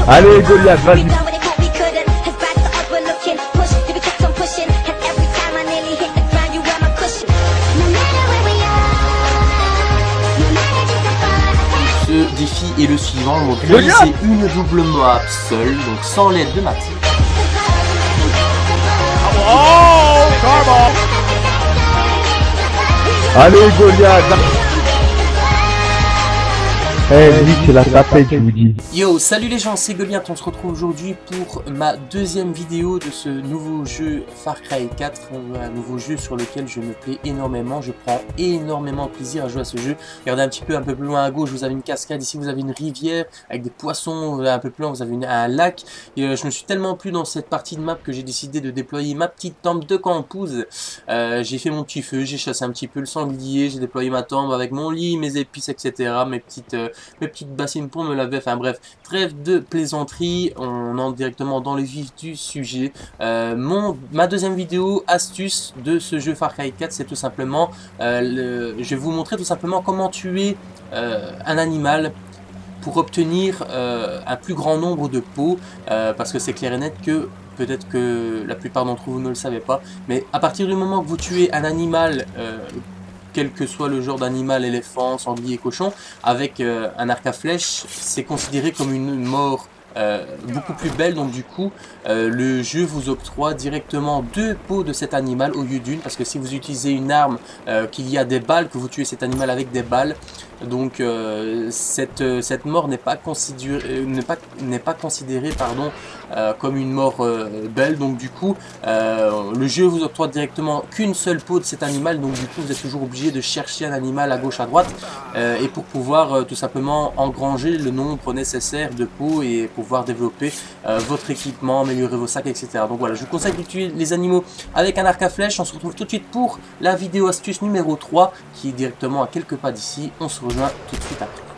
Allez Goliath, vas-y. Ce défi est le suivant, donc réaliser une double map seule, donc sans l'aide de ma team. Allez Goliath. Eh lui c'est la tapette je vous dis. Yo, salut les gens, c'est Goliath, on se retrouve aujourd'hui pour ma deuxième vidéo de ce nouveau jeu Far Cry 4, un nouveau jeu sur lequel je me plais énormément, je prends énormément de plaisir à jouer à ce jeu. Regardez un peu plus loin à gauche, vous avez une cascade, ici vous avez une rivière avec des poissons, un peu plus loin vous avez un lac. Et je me suis tellement plu dans cette partie de map que j'ai décidé de déployer ma petite tempe de campouse. J'ai fait mon petit feu, j'ai chassé un petit peu le sanglier, j'ai déployé ma tombe avec mon lit, mes épices, etc. Mes petites bassines pour me laver, enfin bref, trêve de plaisanterie, on entre directement dans le vif du sujet. Ma deuxième vidéo astuce de ce jeu Far Cry 4, c'est tout simplement, je vais vous montrer tout simplement comment tuer un animal pour obtenir un plus grand nombre de peaux, parce que c'est clair et net que peut-être que la plupart d'entre vous ne le savez pas, mais à partir du moment que vous tuez un animal, quel que soit le genre d'animal, éléphant, sanglier, cochon, avec un arc à flèche, c'est considéré comme une mort beaucoup plus belle. Donc du coup, le jeu vous octroie directement 2 peaux de cet animal au lieu d'une, parce que si vous utilisez une arme qu'il y a des balles, que vous tuez cet animal avec des balles, donc cette mort n'est pas considérée, pardon, comme une mort belle. Donc du coup, le jeu vous octroie directement qu'une seule peau de cet animal. Donc du coup, vous êtes toujours obligé de chercher un animal à gauche à droite, et pour pouvoir tout simplement engranger le nombre nécessaire de peaux et pouvoir développer votre équipement, améliorer vos sacs, etc. Donc voilà, je vous conseille d'utiliser les animaux avec un arc à flèche. On se retrouve tout de suite pour la vidéo astuce numéro 3 qui est directement à quelques pas d'ici. On se rejoint tout de suite après.